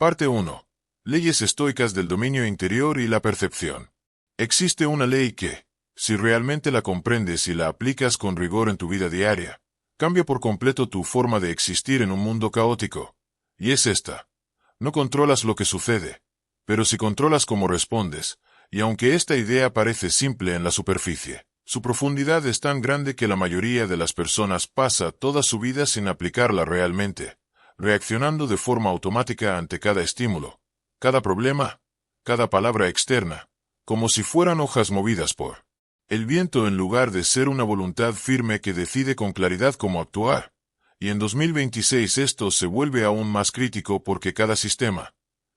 Parte 1. Leyes estoicas del dominio interior y la percepción. Existe una ley que, si realmente la comprendes y la aplicas con rigor en tu vida diaria, cambia por completo tu forma de existir en un mundo caótico. Y es esta. No controlas lo que sucede, pero sí controlas cómo respondes, y aunque esta idea parece simple en la superficie, su profundidad es tan grande que la mayoría de las personas pasa toda su vida sin aplicarla realmente, reaccionando de forma automática ante cada estímulo, cada problema, cada palabra externa, como si fueran hojas movidas por el viento en lugar de ser una voluntad firme que decide con claridad cómo actuar. Y en 2026 esto se vuelve aún más crítico porque cada sistema,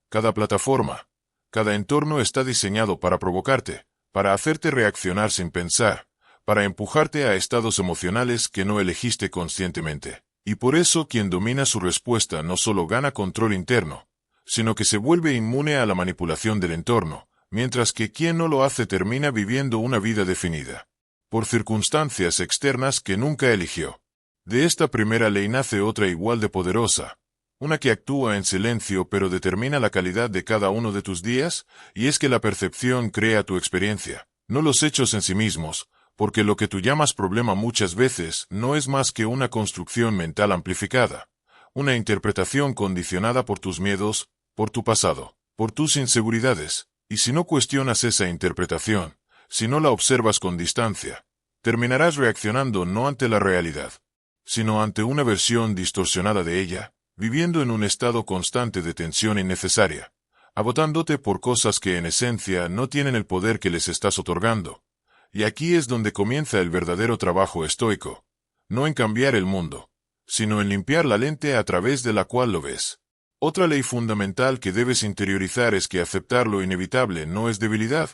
cada plataforma, cada entorno está diseñado para provocarte, para hacerte reaccionar sin pensar, para empujarte a estados emocionales que no elegiste conscientemente. Y por eso quien domina su respuesta no solo gana control interno, sino que se vuelve inmune a la manipulación del entorno, mientras que quien no lo hace termina viviendo una vida definida por circunstancias externas que nunca eligió. De esta primera ley nace otra igual de poderosa, una que actúa en silencio pero determina la calidad de cada uno de tus días, y es que la percepción crea tu experiencia, no los hechos en sí mismos, porque lo que tú llamas problema muchas veces no es más que una construcción mental amplificada, una interpretación condicionada por tus miedos, por tu pasado, por tus inseguridades, y si no cuestionas esa interpretación, si no la observas con distancia, terminarás reaccionando no ante la realidad, sino ante una versión distorsionada de ella, viviendo en un estado constante de tensión innecesaria, agotándote por cosas que en esencia no tienen el poder que les estás otorgando. Y aquí es donde comienza el verdadero trabajo estoico, no en cambiar el mundo, sino en limpiar la lente a través de la cual lo ves. Otra ley fundamental que debes interiorizar es que aceptar lo inevitable no es debilidad,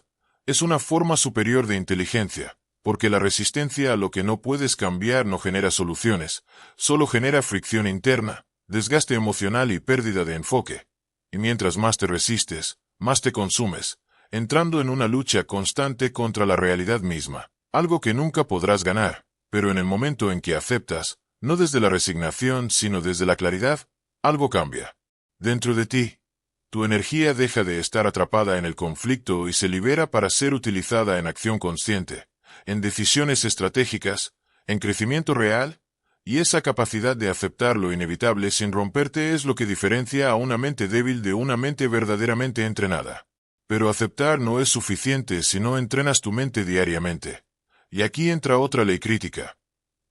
es una forma superior de inteligencia, porque la resistencia a lo que no puedes cambiar no genera soluciones, solo genera fricción interna, desgaste emocional y pérdida de enfoque. Y mientras más te resistes, más te consumes, entrando en una lucha constante contra la realidad misma, algo que nunca podrás ganar, pero en el momento en que aceptas, no desde la resignación sino desde la claridad, algo cambia. Dentro de ti, tu energía deja de estar atrapada en el conflicto y se libera para ser utilizada en acción consciente, en decisiones estratégicas, en crecimiento real, y esa capacidad de aceptar lo inevitable sin romperte es lo que diferencia a una mente débil de una mente verdaderamente entrenada. Pero aceptar no es suficiente si no entrenas tu mente diariamente. Y aquí entra otra ley crítica.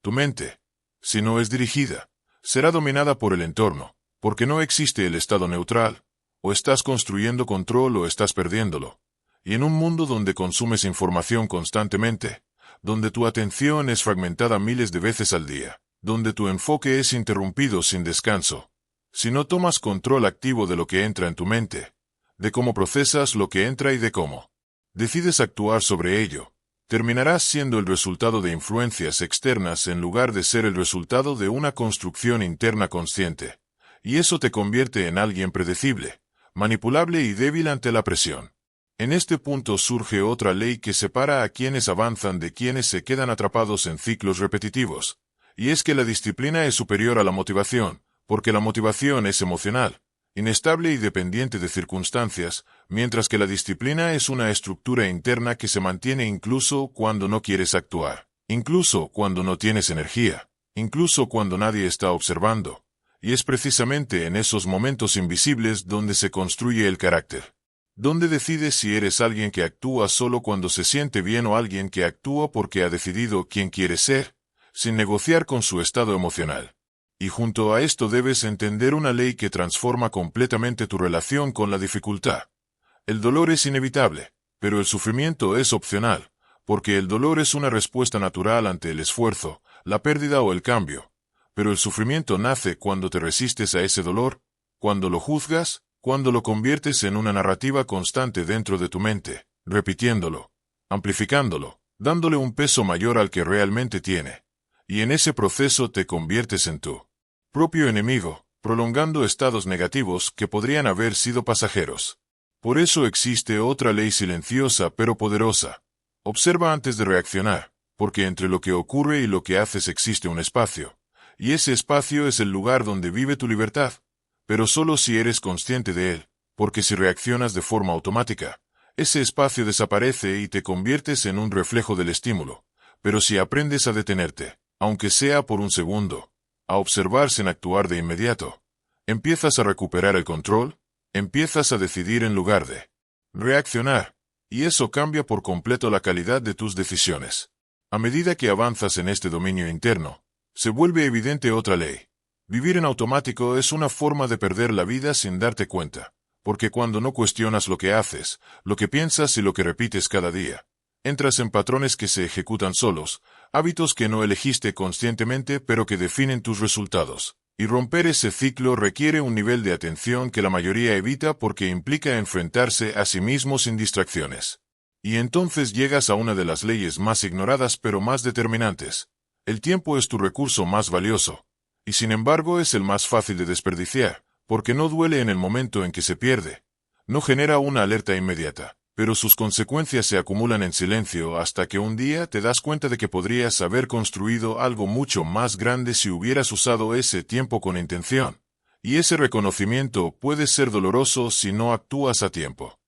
Tu mente, si no es dirigida, será dominada por el entorno, porque no existe el estado neutral. O estás construyendo control o estás perdiéndolo. Y en un mundo donde consumes información constantemente, donde tu atención es fragmentada miles de veces al día, donde tu enfoque es interrumpido sin descanso, si no tomas control activo de lo que entra en tu mente, de cómo procesas lo que entra y de cómo decides actuar sobre ello, terminarás siendo el resultado de influencias externas en lugar de ser el resultado de una construcción interna consciente. Y eso te convierte en alguien predecible, manipulable y débil ante la presión. En este punto surge otra ley que separa a quienes avanzan de quienes se quedan atrapados en ciclos repetitivos, y es que la disciplina es superior a la motivación, porque la motivación es emocional, inestable y dependiente de circunstancias, mientras que la disciplina es una estructura interna que se mantiene incluso cuando no quieres actuar, incluso cuando no tienes energía, incluso cuando nadie está observando. Y es precisamente en esos momentos invisibles donde se construye el carácter. Donde decides si eres alguien que actúa solo cuando se siente bien o alguien que actúa porque ha decidido quién quiere ser, sin negociar con su estado emocional. Y junto a esto debes entender una ley que transforma completamente tu relación con la dificultad. El dolor es inevitable, pero el sufrimiento es opcional, porque el dolor es una respuesta natural ante el esfuerzo, la pérdida o el cambio. Pero el sufrimiento nace cuando te resistes a ese dolor, cuando lo juzgas, cuando lo conviertes en una narrativa constante dentro de tu mente, repitiéndolo, amplificándolo, dándole un peso mayor al que realmente tiene. Y en ese proceso te conviertes en tu propio enemigo, prolongando estados negativos que podrían haber sido pasajeros. Por eso existe otra ley silenciosa pero poderosa. Observa antes de reaccionar, porque entre lo que ocurre y lo que haces existe un espacio. Y ese espacio es el lugar donde vive tu libertad. pero solo si eres consciente de él, porque si reaccionas de forma automática, ese espacio desaparece y te conviertes en un reflejo del estímulo. Pero si aprendes a detenerte, aunque sea por un segundo, a observar sin actuar de inmediato, empiezas a recuperar el control, empiezas a decidir en lugar de reaccionar, y eso cambia por completo la calidad de tus decisiones. A medida que avanzas en este dominio interno, se vuelve evidente otra ley. Vivir en automático es una forma de perder la vida sin darte cuenta, porque cuando no cuestionas lo que haces, lo que piensas y lo que repites cada día, entras en patrones que se ejecutan solos, hábitos que no elegiste conscientemente pero que definen tus resultados. Y romper ese ciclo requiere un nivel de atención que la mayoría evita porque implica enfrentarse a sí mismo sin distracciones. Y entonces llegas a una de las leyes más ignoradas pero más determinantes. El tiempo es tu recurso más valioso, y sin embargo es el más fácil de desperdiciar, porque no duele en el momento en que se pierde. No genera una alerta inmediata, pero sus consecuencias se acumulan en silencio hasta que un día te das cuenta de que podrías haber construido algo mucho más grande si hubieras usado ese tiempo con intención. Y ese reconocimiento puede ser doloroso si no actúas a tiempo.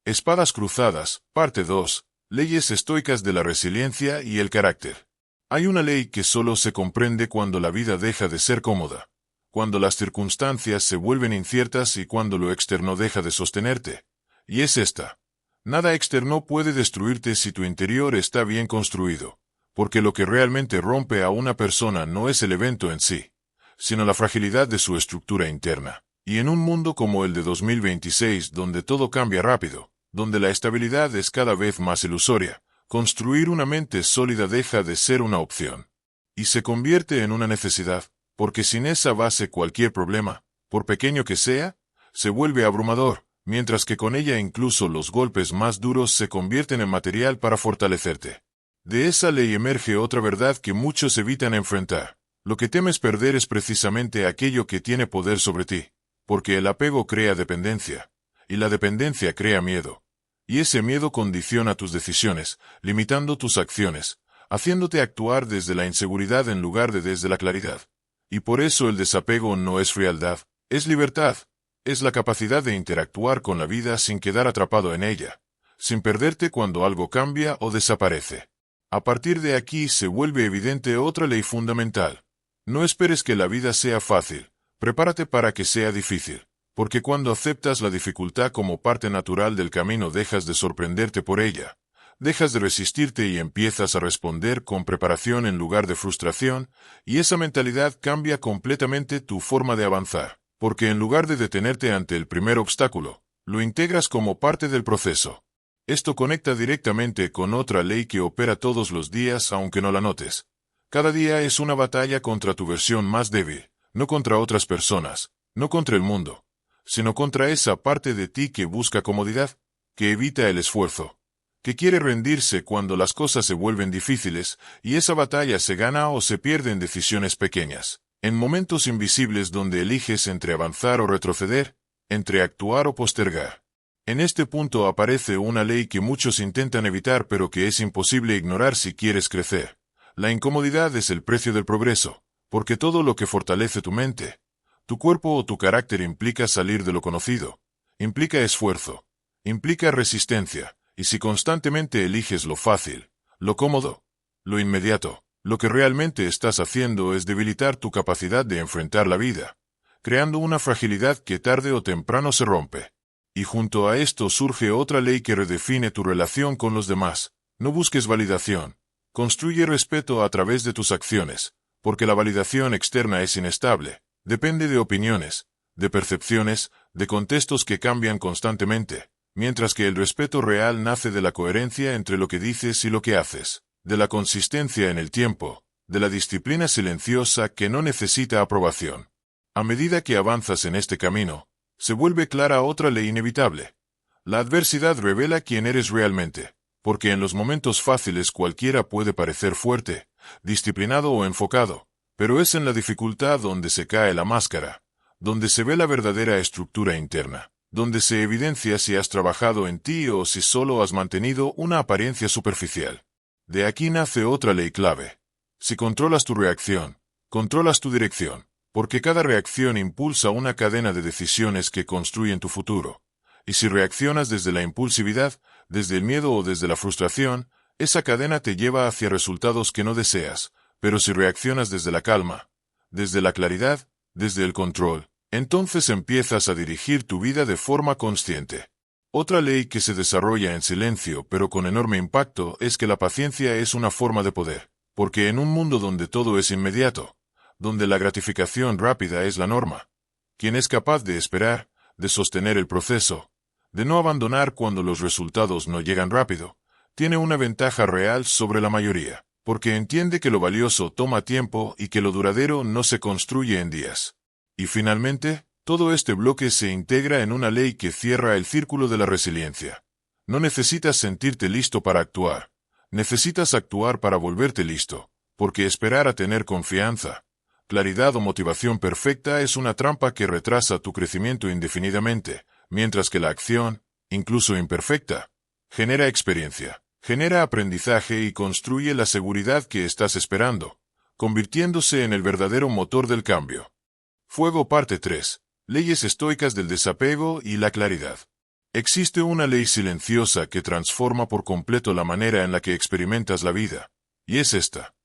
Espadas cruzadas, parte 2. Leyes estoicas de la resiliencia y el carácter. Hay una ley que solo se comprende cuando la vida deja de ser cómoda, cuando las circunstancias se vuelven inciertas y cuando lo externo deja de sostenerte. Y es esta. Nada externo puede destruirte si tu interior está bien construido, porque lo que realmente rompe a una persona no es el evento en sí, sino la fragilidad de su estructura interna. Y en un mundo como el de 2026, donde todo cambia rápido, donde la estabilidad es cada vez más ilusoria, construir una mente sólida deja de ser una opción, y se convierte en una necesidad, porque sin esa base cualquier problema, por pequeño que sea, se vuelve abrumador, mientras que con ella incluso los golpes más duros se convierten en material para fortalecerte. De esa ley emerge otra verdad que muchos evitan enfrentar. Lo que temes perder es precisamente aquello que tiene poder sobre ti, porque el apego crea dependencia, y la dependencia crea miedo. Y ese miedo condiciona tus decisiones, limitando tus acciones, haciéndote actuar desde la inseguridad en lugar de desde la claridad. Y por eso el desapego no es frialdad, es libertad. Es la capacidad de interactuar con la vida sin quedar atrapado en ella, sin perderte cuando algo cambia o desaparece. A partir de aquí se vuelve evidente otra ley fundamental. No esperes que la vida sea fácil, prepárate para que sea difícil, porque cuando aceptas la dificultad como parte natural del camino dejas de sorprenderte por ella, dejas de resistirte y empiezas a responder con preparación en lugar de frustración, y esa mentalidad cambia completamente tu forma de avanzar. Porque en lugar de detenerte ante el primer obstáculo, lo integras como parte del proceso. Esto conecta directamente con otra ley que opera todos los días aunque no la notes. Cada día es una batalla contra tu versión más débil, no contra otras personas, no contra el mundo, sino contra esa parte de ti que busca comodidad, que evita el esfuerzo, que quiere rendirse cuando las cosas se vuelven difíciles, y esa batalla se gana o se pierde en decisiones pequeñas. En momentos invisibles donde eliges entre avanzar o retroceder, entre actuar o postergar. En este punto aparece una ley que muchos intentan evitar pero que es imposible ignorar si quieres crecer. La incomodidad es el precio del progreso, porque todo lo que fortalece tu mente, tu cuerpo o tu carácter implica salir de lo conocido, implica esfuerzo, implica resistencia, y si constantemente eliges lo fácil, lo cómodo, lo inmediato, lo que realmente estás haciendo es debilitar tu capacidad de enfrentar la vida, creando una fragilidad que tarde o temprano se rompe. Y junto a esto surge otra ley que redefine tu relación con los demás. No busques validación. Construye respeto a través de tus acciones, porque la validación externa es inestable, depende de opiniones, de percepciones, de contextos que cambian constantemente, mientras que el respeto real nace de la coherencia entre lo que dices y lo que haces, de la consistencia en el tiempo, de la disciplina silenciosa que no necesita aprobación. A medida que avanzas en este camino, se vuelve clara otra ley inevitable. La adversidad revela quién eres realmente, porque en los momentos fáciles cualquiera puede parecer fuerte, disciplinado o enfocado, pero es en la dificultad donde se cae la máscara, donde se ve la verdadera estructura interna, donde se evidencia si has trabajado en ti o si solo has mantenido una apariencia superficial. De aquí nace otra ley clave. Si controlas tu reacción, controlas tu dirección, porque cada reacción impulsa una cadena de decisiones que construyen tu futuro. Y si reaccionas desde la impulsividad, desde el miedo o desde la frustración, esa cadena te lleva hacia resultados que no deseas, pero si reaccionas desde la calma, desde la claridad, desde el control, entonces empiezas a dirigir tu vida de forma consciente. Otra ley que se desarrolla en silencio pero con enorme impacto es que la paciencia es una forma de poder, porque en un mundo donde todo es inmediato, donde la gratificación rápida es la norma, quien es capaz de esperar, de sostener el proceso, de no abandonar cuando los resultados no llegan rápido, tiene una ventaja real sobre la mayoría, porque entiende que lo valioso toma tiempo y que lo duradero no se construye en días. Y finalmente, todo este bloque se integra en una ley que cierra el círculo de la resiliencia. No necesitas sentirte listo para actuar, necesitas actuar para volverte listo, porque esperar a tener confianza, claridad o motivación perfecta es una trampa que retrasa tu crecimiento indefinidamente, mientras que la acción, incluso imperfecta, genera experiencia, genera aprendizaje y construye la seguridad que estás esperando, convirtiéndose en el verdadero motor del cambio. Fuego parte 3. Leyes estoicas del desapego y la claridad. Existe una ley silenciosa que transforma por completo la manera en la que experimentas la vida, y es esta.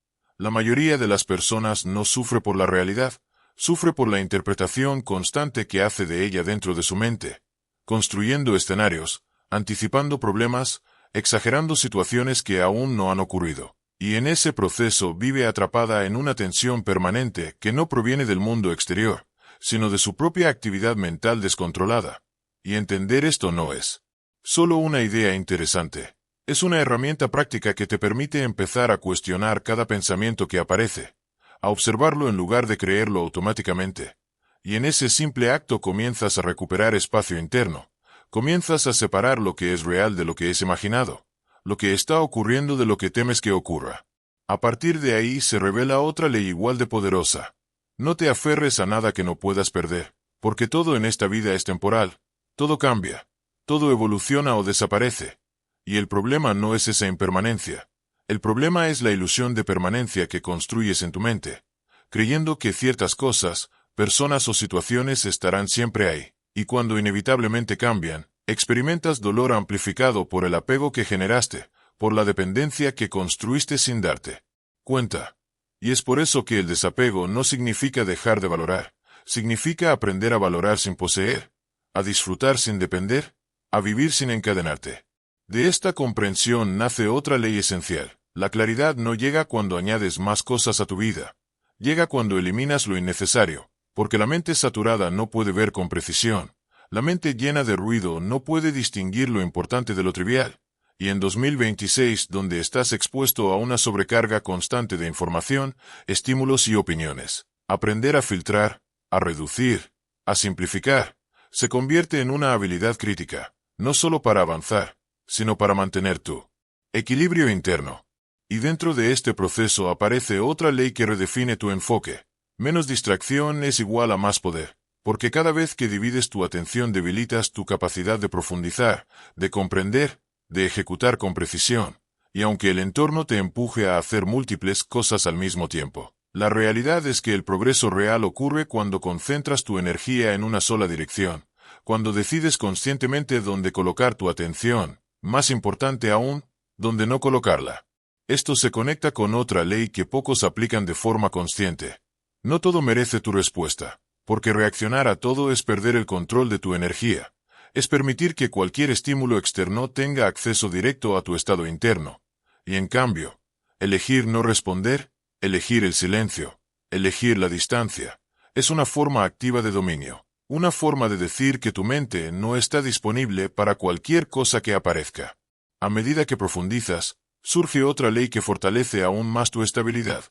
La mayoría de las personas no sufre por la realidad, sufre por la interpretación constante que hace de ella dentro de su mente, construyendo escenarios, anticipando problemas, exagerando situaciones que aún no han ocurrido, y en ese proceso vive atrapada en una tensión permanente que no proviene del mundo exterior, sino de su propia actividad mental descontrolada. Y entender esto no es solo una idea interesante, es una herramienta práctica que te permite empezar a cuestionar cada pensamiento que aparece, a observarlo en lugar de creerlo automáticamente, y en ese simple acto comienzas a recuperar espacio interno. Comienzas a separar lo que es real de lo que es imaginado, lo que está ocurriendo de lo que temes que ocurra. A partir de ahí se revela otra ley igual de poderosa. No te aferres a nada que no puedas perder, porque todo en esta vida es temporal, todo cambia, todo evoluciona o desaparece. Y el problema no es esa impermanencia. El problema es la ilusión de permanencia que construyes en tu mente, creyendo que ciertas cosas, personas o situaciones estarán siempre ahí. Y cuando inevitablemente cambian, experimentas dolor amplificado por el apego que generaste, por la dependencia que construiste sin darte cuenta. Y es por eso que el desapego no significa dejar de valorar, significa aprender a valorar sin poseer, a disfrutar sin depender, a vivir sin encadenarte. De esta comprensión nace otra ley esencial. La claridad no llega cuando añades más cosas a tu vida, llega cuando eliminas lo innecesario. Porque la mente saturada no puede ver con precisión, la mente llena de ruido no puede distinguir lo importante de lo trivial, y en 2026, donde estás expuesto a una sobrecarga constante de información, estímulos y opiniones, aprender a filtrar, a reducir, a simplificar, se convierte en una habilidad crítica, no solo para avanzar, sino para mantener tu equilibrio interno. Y dentro de este proceso aparece otra ley que redefine tu enfoque. Menos distracción es igual a más poder, porque cada vez que divides tu atención debilitas tu capacidad de profundizar, de comprender, de ejecutar con precisión, y aunque el entorno te empuje a hacer múltiples cosas al mismo tiempo, la realidad es que el progreso real ocurre cuando concentras tu energía en una sola dirección, cuando decides conscientemente dónde colocar tu atención, más importante aún, dónde no colocarla. Esto se conecta con otra ley que pocos aplican de forma consciente. No todo merece tu respuesta, porque reaccionar a todo es perder el control de tu energía, es permitir que cualquier estímulo externo tenga acceso directo a tu estado interno, y en cambio, elegir no responder, elegir el silencio, elegir la distancia, es una forma activa de dominio, una forma de decir que tu mente no está disponible para cualquier cosa que aparezca. A medida que profundizas, surge otra ley que fortalece aún más tu estabilidad.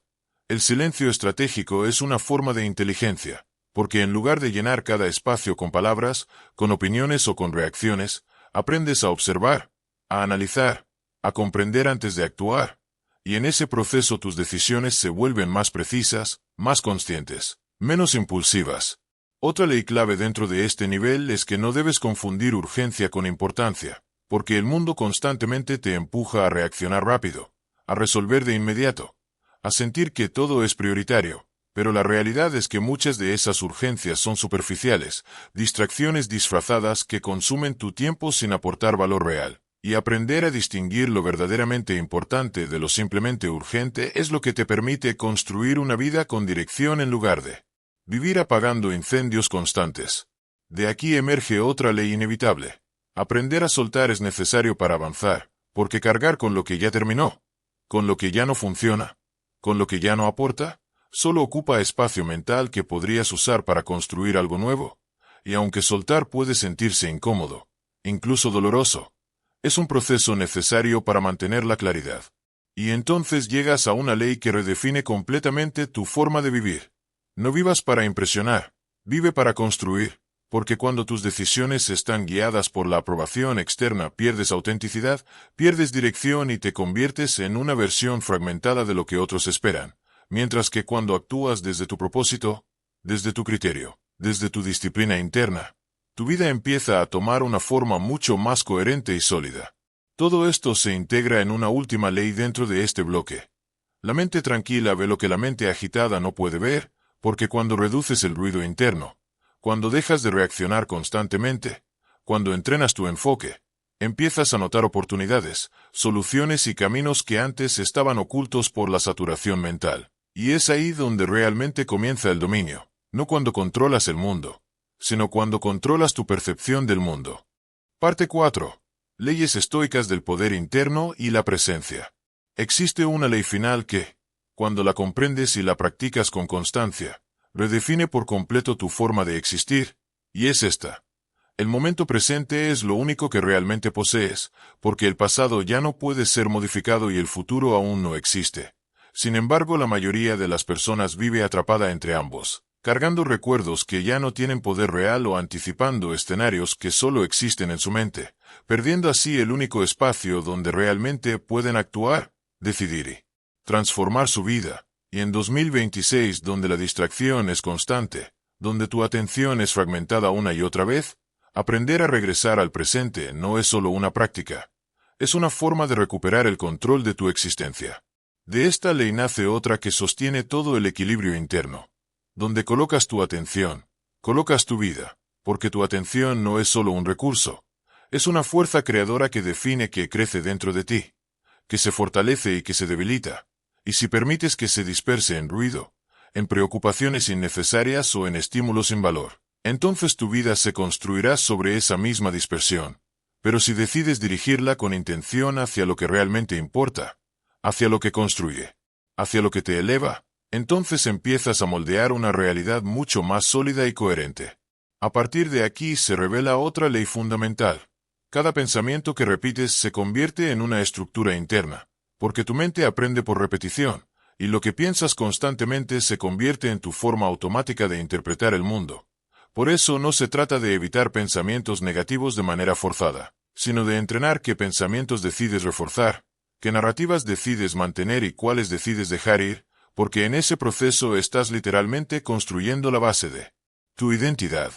El silencio estratégico es una forma de inteligencia, porque en lugar de llenar cada espacio con palabras, con opiniones o con reacciones, aprendes a observar, a analizar, a comprender antes de actuar, y en ese proceso tus decisiones se vuelven más precisas, más conscientes, menos impulsivas. Otra ley clave dentro de este nivel es que no debes confundir urgencia con importancia, porque el mundo constantemente te empuja a reaccionar rápido, a resolver de inmediato, a sentir que todo es prioritario, Pero la realidad es que muchas de esas urgencias son superficiales, distracciones disfrazadas que consumen tu tiempo sin aportar valor real. Y aprender a distinguir lo verdaderamente importante de lo simplemente urgente es lo que te permite construir una vida con dirección en lugar de vivir apagando incendios constantes. De aquí emerge otra ley inevitable. Aprender a soltar es necesario para avanzar, porque cargar con lo que ya terminó, con lo que ya no funciona, con lo que ya no aporta, solo ocupa espacio mental que podrías usar para construir algo nuevo. Y aunque soltar puede sentirse incómodo, incluso doloroso, es un proceso necesario para mantener la claridad. Y entonces llegas a una ley que redefine completamente tu forma de vivir. No vivas para impresionar, vive para construir, porque cuando tus decisiones están guiadas por la aprobación externa pierdes autenticidad, pierdes dirección y te conviertes en una versión fragmentada de lo que otros esperan, mientras que cuando actúas desde tu propósito, desde tu criterio, desde tu disciplina interna, tu vida empieza a tomar una forma mucho más coherente y sólida. Todo esto se integra en una última ley dentro de este bloque. La mente tranquila ve lo que la mente agitada no puede ver, porque cuando reduces el ruido interno, cuando dejas de reaccionar constantemente, cuando entrenas tu enfoque, empiezas a notar oportunidades, soluciones y caminos que antes estaban ocultos por la saturación mental. Y es ahí donde realmente comienza el dominio, no cuando controlas el mundo, sino cuando controlas tu percepción del mundo. Parte 4. Leyes estoicas del poder interno y la presencia. Existe una ley final que, cuando la comprendes y la practicas con constancia, redefine por completo tu forma de existir, y es esta. El momento presente es lo único que realmente posees, porque el pasado ya no puede ser modificado y el futuro aún no existe. Sin embargo, la mayoría de las personas vive atrapada entre ambos, cargando recuerdos que ya no tienen poder real o anticipando escenarios que solo existen en su mente, perdiendo así el único espacio donde realmente pueden actuar, decidir y transformar su vida. Y en 2026, donde la distracción es constante, donde tu atención es fragmentada una y otra vez, aprender a regresar al presente no es solo una práctica, es una forma de recuperar el control de tu existencia. De esta ley nace otra que sostiene todo el equilibrio interno. Donde colocas tu atención, colocas tu vida, porque tu atención no es solo un recurso, es una fuerza creadora que define que crece dentro de ti, que se fortalece y que se debilita, y si permites que se disperse en ruido, en preocupaciones innecesarias o en estímulos sin valor, entonces tu vida se construirá sobre esa misma dispersión. Pero si decides dirigirla con intención hacia lo que realmente importa, hacia lo que construye, hacia lo que te eleva, entonces empiezas a moldear una realidad mucho más sólida y coherente. A partir de aquí se revela otra ley fundamental. Cada pensamiento que repites se convierte en una estructura interna, porque tu mente aprende por repetición, y lo que piensas constantemente se convierte en tu forma automática de interpretar el mundo. Por eso no se trata de evitar pensamientos negativos de manera forzada, sino de entrenar qué pensamientos decides reforzar, qué narrativas decides mantener y cuáles decides dejar ir, porque en ese proceso estás literalmente construyendo la base de tu identidad.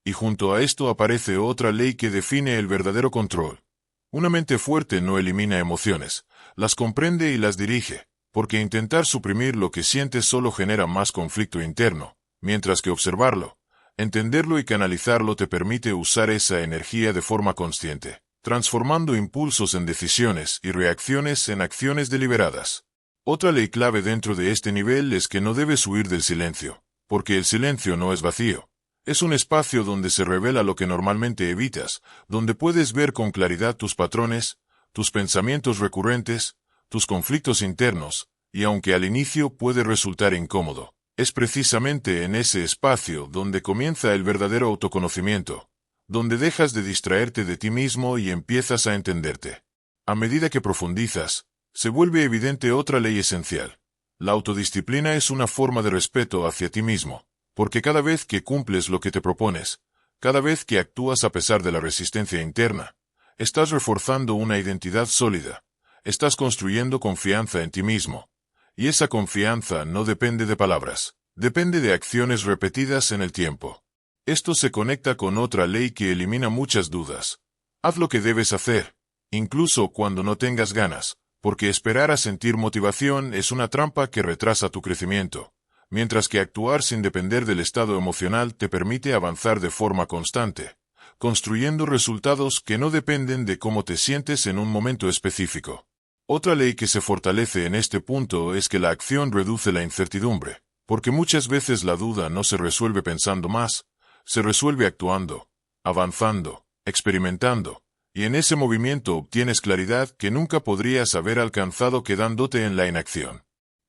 Y junto a esto aparece otra ley que define el verdadero control. Una mente fuerte no elimina emociones, las comprende y las dirige, porque intentar suprimir lo que sientes solo genera más conflicto interno, mientras que observarlo, entenderlo y canalizarlo te permite usar esa energía de forma consciente, transformando impulsos en decisiones y reacciones en acciones deliberadas. Otra ley clave dentro de este nivel es que no debes huir del silencio, porque el silencio no es vacío. Es un espacio donde se revela lo que normalmente evitas, donde puedes ver con claridad tus patrones, tus pensamientos recurrentes, tus conflictos internos, y aunque al inicio puede resultar incómodo, es precisamente en ese espacio donde comienza el verdadero autoconocimiento, donde dejas de distraerte de ti mismo y empiezas a entenderte. A medida que profundizas, se vuelve evidente otra ley esencial. La autodisciplina es una forma de respeto hacia ti mismo, porque cada vez que cumples lo que te propones, cada vez que actúas a pesar de la resistencia interna, estás reforzando una identidad sólida, estás construyendo confianza en ti mismo, y esa confianza no depende de palabras, depende de acciones repetidas en el tiempo. Esto se conecta con otra ley que elimina muchas dudas. Haz lo que debes hacer, incluso cuando no tengas ganas, porque esperar a sentir motivación es una trampa que retrasa tu crecimiento, mientras que actuar sin depender del estado emocional te permite avanzar de forma constante, construyendo resultados que no dependen de cómo te sientes en un momento específico. Otra ley que se fortalece en este punto es que la acción reduce la incertidumbre, porque muchas veces la duda no se resuelve pensando más, se resuelve actuando, avanzando, experimentando, y en ese movimiento obtienes claridad que nunca podrías haber alcanzado quedándote en la inacción.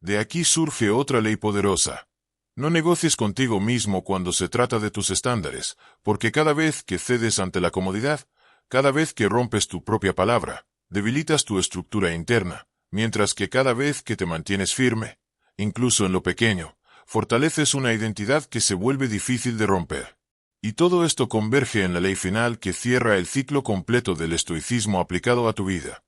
De aquí surge otra ley poderosa. No negocies contigo mismo cuando se trata de tus estándares, porque cada vez que cedes ante la comodidad, cada vez que rompes tu propia palabra, debilitas tu estructura interna, mientras que cada vez que te mantienes firme, incluso en lo pequeño, fortaleces una identidad que se vuelve difícil de romper. Y todo esto converge en la ley final que cierra el ciclo completo del estoicismo aplicado a tu vida.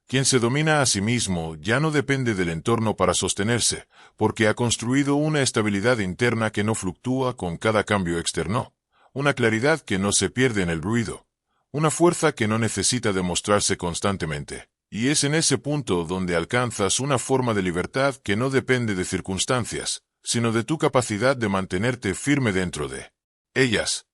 Quien se domina a sí mismo ya no depende del entorno para sostenerse, porque ha construido una estabilidad interna que no fluctúa con cada cambio externo, una claridad que no se pierde en el ruido, una fuerza que no necesita demostrarse constantemente. Y es en ese punto donde alcanzas una forma de libertad que no depende de circunstancias, sino de tu capacidad de mantenerte firme dentro de ellas.